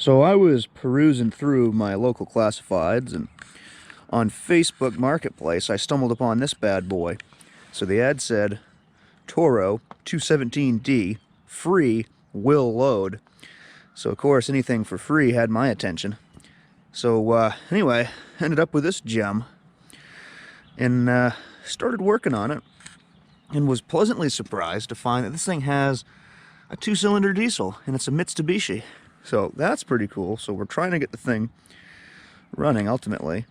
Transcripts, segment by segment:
So I was perusing through my local classifieds, and on Facebook Marketplace I stumbled upon this bad boy. So the ad said, Toro 217D, free, will load. So of course anything for free had my attention. So anyway, ended up with this gem and started working on it, and was pleasantly surprised to find that this thing has a 2-cylinder diesel, and it's a Mitsubishi. So that's pretty cool. So we're trying to get the thing running ultimately.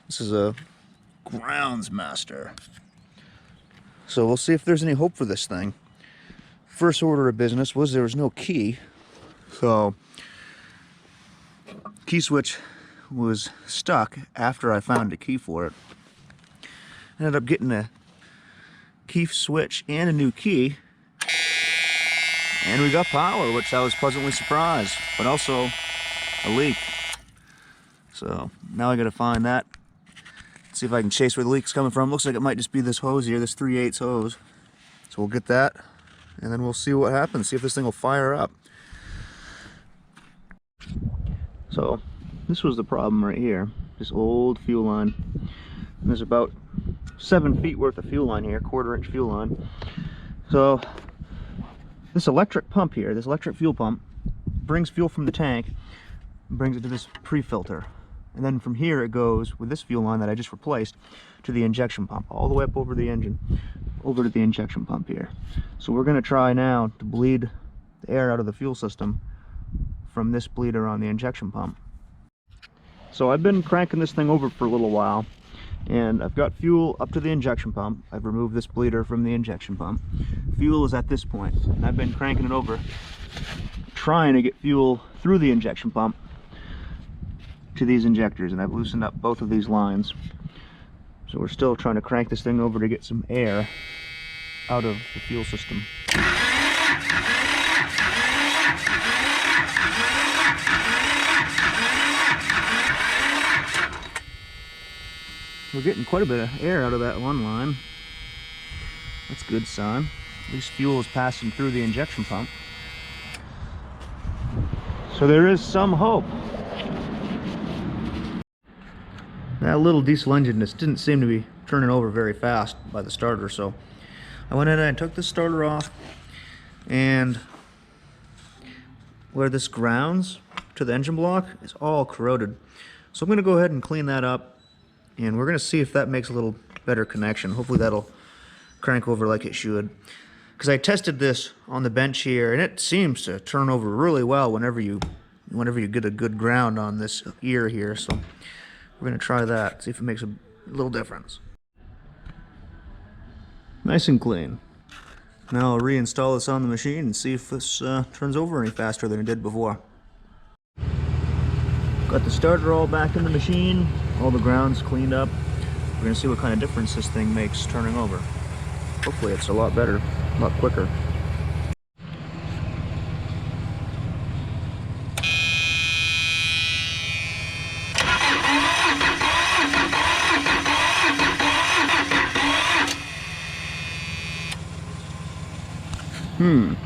This is a Groundsmaster. So we'll see if there's any hope for this thing. First order of business was there was no key. So key switch was stuck after I found a key for it. Ended up getting a key switch and a new key. And we got power, which I was pleasantly surprised, but also a leak. So now I gotta find that. See if I can chase where the leak's coming from. Looks like it might just be this hose here, this 3/8 hose. So we'll get that, and then we'll see what happens, see if this thing will fire up. So this was the problem right here, this old fuel line. And there's about 7 feet worth of fuel line here, 1/4-inch fuel line. So this electric pump here, this electric fuel pump, brings fuel from the tank, brings it to this pre-filter. And then from here it goes, with this fuel line that I just replaced, to the injection pump, all the way up over the engine, over to the injection pump here. So we're gonna try now to bleed the air out of the fuel system from this bleeder on the injection pump. So I've been cranking this thing over for a little while, and I've got fuel up to the injection pump. I've removed this bleeder from the injection pump. Fuel is at this point, and I've been cranking it over, trying to get fuel through the injection pump to these injectors, and I've loosened up both of these lines. So we're still trying to crank this thing over to get some air out of the fuel system. We're getting quite a bit of air out of that one line. That's a good sign. At least fuel is passing through the injection pump. So there is some hope. That little diesel engine just didn't seem to be turning over very fast by the starter, so I went in and took the starter off, and where this grounds to the engine block is all corroded. So I'm going to go ahead and clean that up, and we're going to see if that makes a little better connection. Hopefully that'll crank over like it should. Because I tested this on the bench here, and it seems to turn over really well whenever you get a good ground on this ear here. So we're going to try that, see if it makes a little difference. Nice and clean. Now I'll reinstall this on the machine and see if this turns over any faster than it did before. Got the starter all back in the machine, all the grounds cleaned up. We're going to see what kind of difference this thing makes turning over. Hopefully it's a lot better, a lot quicker.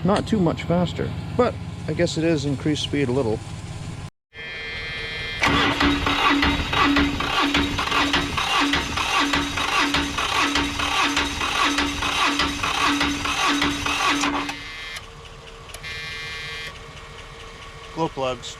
Not too much faster, but I guess it is increased speed a little. Glow plugs.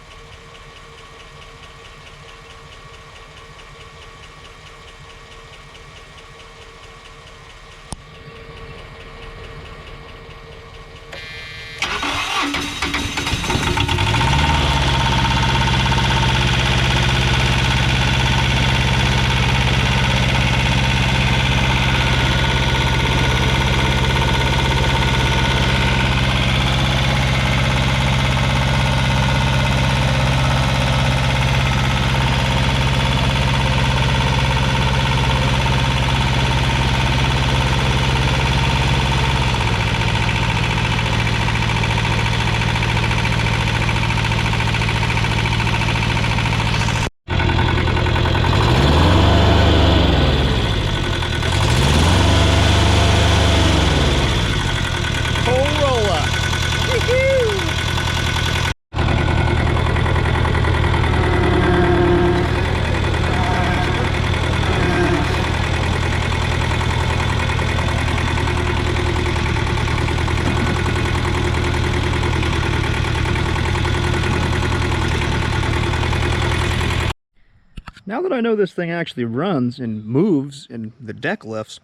now that I know this thing actually runs and moves and the deck lifts,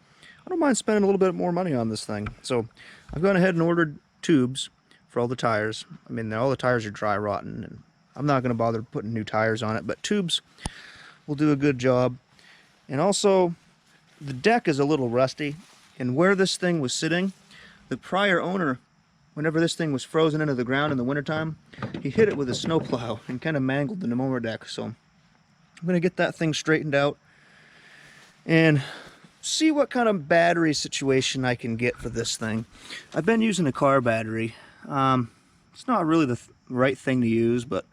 I don't mind spending a little bit more money on this thing. So I've gone ahead and ordered tubes for all the tires. I mean, all the tires are dry rotten, and I'm not going to bother putting new tires on it, but tubes will do a good job. And also, the deck is a little rusty, and where this thing was sitting, the prior owner, whenever this thing was frozen into the ground in the wintertime, he hit it with a snowplow and kind of mangled the Mower deck. So I'm going to get that thing straightened out and see what kind of battery situation I can get for this thing. I've been using a car battery. It's not really the right thing to use, but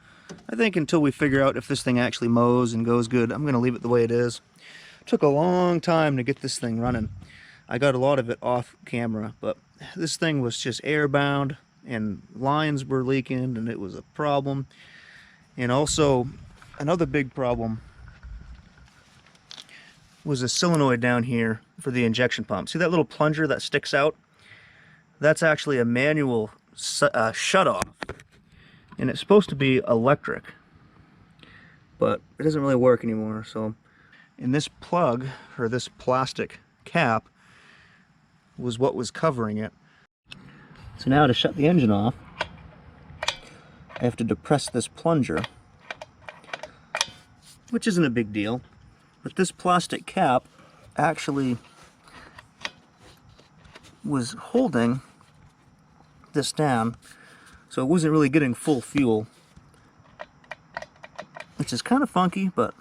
I think until we figure out if this thing actually mows and goes good, I'm going to leave it the way it is. It took a long time to get this thing running. I got a lot of it off camera, but this thing was just airbound and lines were leaking and it was a problem. And also another big problem was a solenoid down here for the injection pump. See that little plunger that sticks out? That's actually a manual shut-off, and it's supposed to be electric, but it doesn't really work anymore. So, and this plug, or this plastic cap, was what was covering it. So now to shut the engine off, I have to depress this plunger, which isn't a big deal. But this plastic cap actually was holding this down, so it wasn't really getting full fuel, which is kind of funky. But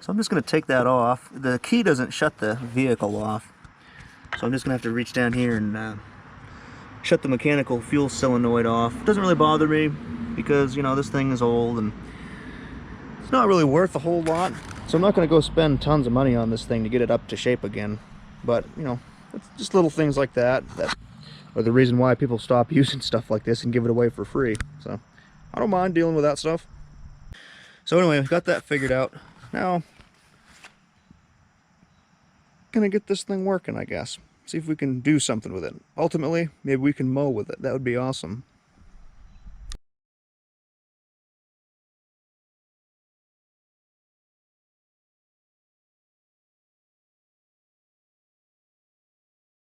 so I'm just going to take that off. The key doesn't shut the vehicle off, so I'm just going to have to reach down here and shut the mechanical fuel solenoid off. It doesn't really bother me because, you know, this thing is old and it's not really worth a whole lot. So I'm not going to go spend tons of money on this thing to get it up to shape again. But, you know, it's just little things like that are the reason why people stop using stuff like this and give it away for free. So I don't mind dealing with that stuff. So anyway, I've got that figured out. Now, gonna get this thing working, I guess. See if we can do something with it. Ultimately, maybe we can mow with it. That would be awesome.